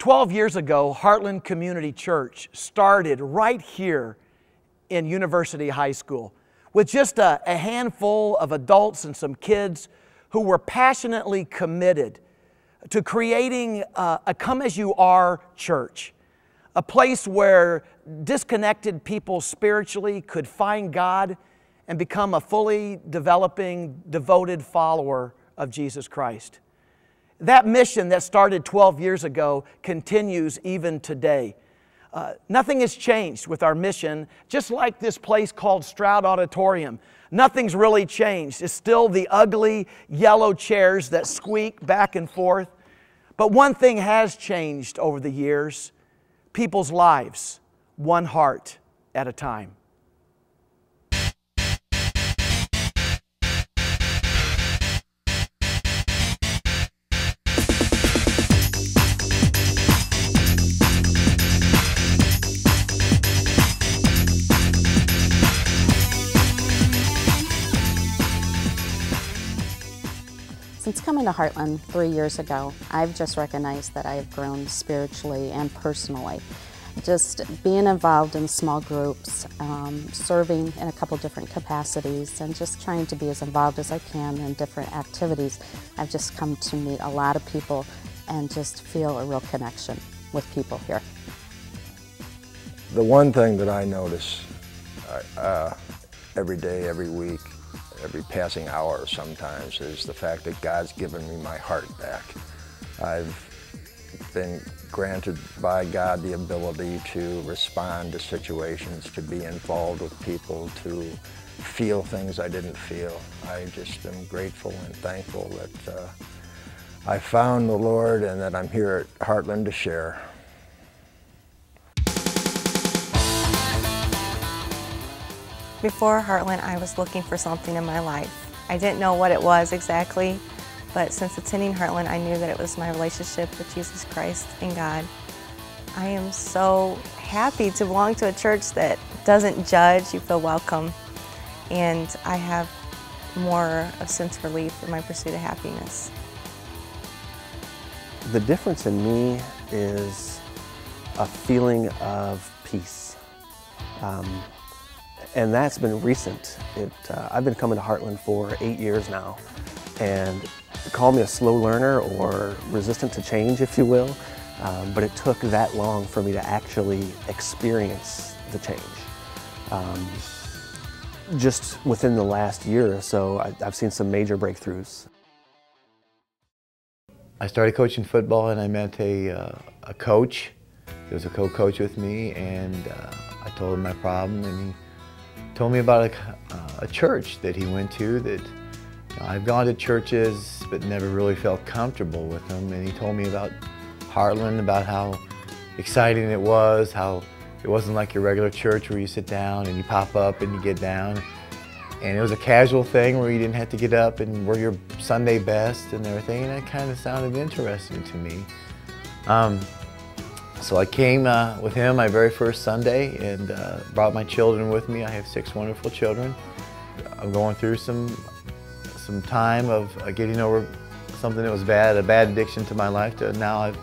12 years ago, Heartland Community Church started right here in University High School with just a handful of adults and some kids who were passionately committed to creating a come-as-you-are church, a place where disconnected people spiritually could find God and become a fully developing, devoted follower of Jesus Christ. That mission that started 12 years ago continues even today. Nothing has changed with our mission, just like this place called Stroud Auditorium. Nothing's really changed. It's still the ugly yellow chairs that squeak back and forth. But one thing has changed over the years: people's lives, one heart at a time. Since coming to Heartland 3 years ago, I've just recognized that I have grown spiritually and personally. Just being involved in small groups, serving in a couple different capacities, and just trying to be as involved as I can in different activities. I've just come to meet a lot of people and just feel a real connection with people here. The one thing that I notice every day, every week, every passing hour sometimes, is the fact that God's given me my heart back. I've been granted by God the ability to respond to situations, to be involved with people, to feel things I didn't feel. I just am grateful and thankful that I found the Lord and that I'm here at Heartland to share. Before Heartland, I was looking for something in my life. I didn't know what it was exactly, but since attending Heartland, I knew that it was my relationship with Jesus Christ and God. I am so happy to belong to a church that doesn't judge. You feel welcome, and I have more of sense of relief in my pursuit of happiness. The difference in me is a feeling of peace. And that's been recent. I've been coming to Heartland for 8 years now, and call me a slow learner or resistant to change, if you will, but it took that long for me to actually experience the change. Just within the last year or so, I've seen some major breakthroughs. I started coaching football, and I met a coach. He was a co-coach with me, and I told him my problem, and he told me about a church that he went to that, I've gone to churches but never really felt comfortable with them, and he told me about Heartland, about how exciting it was, how it wasn't like your regular church where you sit down and you pop up and you get down, and it was a casual thing where you didn't have to get up and wear your Sunday best and everything, and that kind of sounded interesting to me. So I came with him my very first Sunday and brought my children with me. I have 6 wonderful children. I'm going through some time of getting over something that was bad, a bad addiction to my life, to now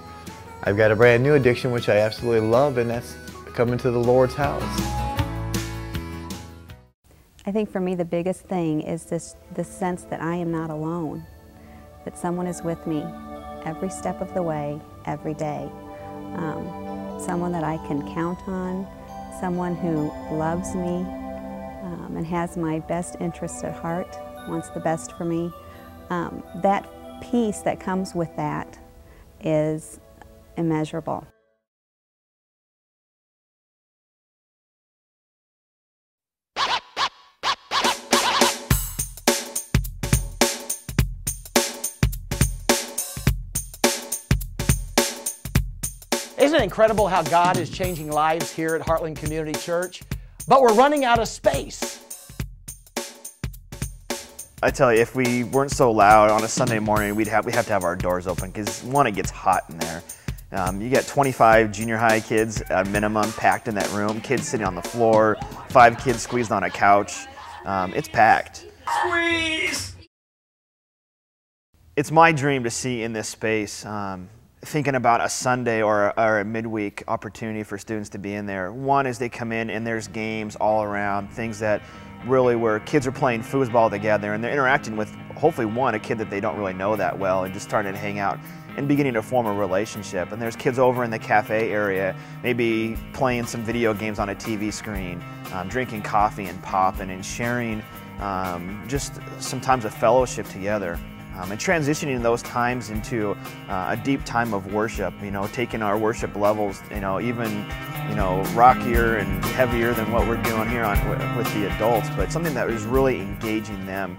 I've got a brand new addiction which I absolutely love, and that's coming to the Lord's house. I think for me the biggest thing is this sense that I am not alone, that someone is with me every step of the way, every day. Someone that I can count on, someone who loves me and has my best interests at heart, wants the best for me. That peace that comes with that is immeasurable. Isn't it incredible how God is changing lives here at Heartland Community Church? But we're running out of space. I tell you, if we weren't so loud on a Sunday morning, we have to have our doors open, because one, it gets hot in there. You got 25 junior high kids at minimum packed in that room, kids sitting on the floor, 5 kids squeezed on a couch. It's packed. Squeeze! It's my dream to see in this space thinking about a Sunday or a midweek opportunity for students to be in there. One is they come in and there's games all around, things that really where kids are playing foosball together and they're interacting with hopefully a kid that they don't really know that well and just starting to hang out and beginning to form a relationship. And there's kids over in the cafe area, maybe playing some video games on a TV screen, drinking coffee and popping and sharing just sometimes a fellowship together. And transitioning those times into a deep time of worship, taking our worship levels, even, rockier and heavier than what we're doing here with the adults, but something that was really engaging them.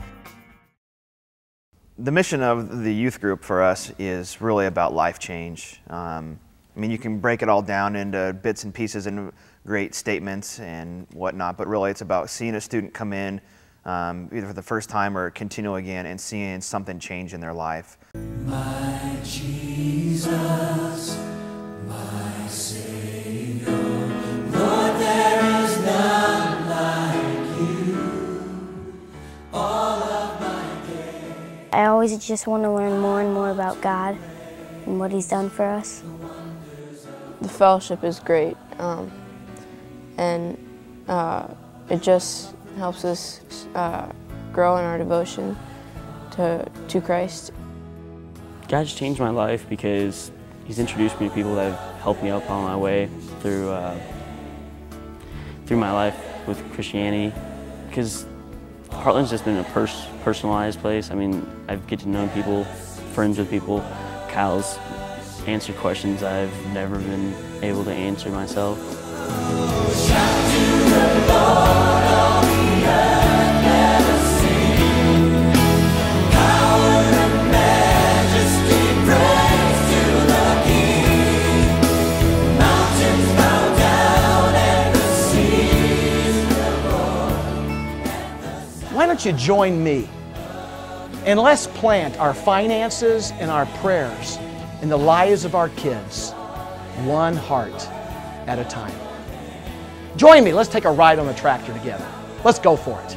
The mission of the youth group for us is really about life change. You can break it all down into bits and pieces and great statements and whatnot, but really it's about seeing a student come in either for the first time or continue again and seeing something change in their life. My Jesus, my Savior, Lord, there is none like you. All of my day. I always just want to learn more and more about God and what He's done for us. The fellowship is great, and it just helps us grow in our devotion to Christ. God's changed my life because He's introduced me to people that have helped me up on my way through my life with Christianity. Because Heartland's just been a personalized place. I get to know people, friends with people. Kyle's answered questions I've never been able to answer myself. Shout to the Lord, all the earth, let us sing. Power and majesty, praise to the King. Mountains bow down and the seas will roar. Why don't you join me and let's plant our finances and our prayers in the lives of our kids, one heart at a time. Join me, let's take a ride on the tractor together. Let's go for it.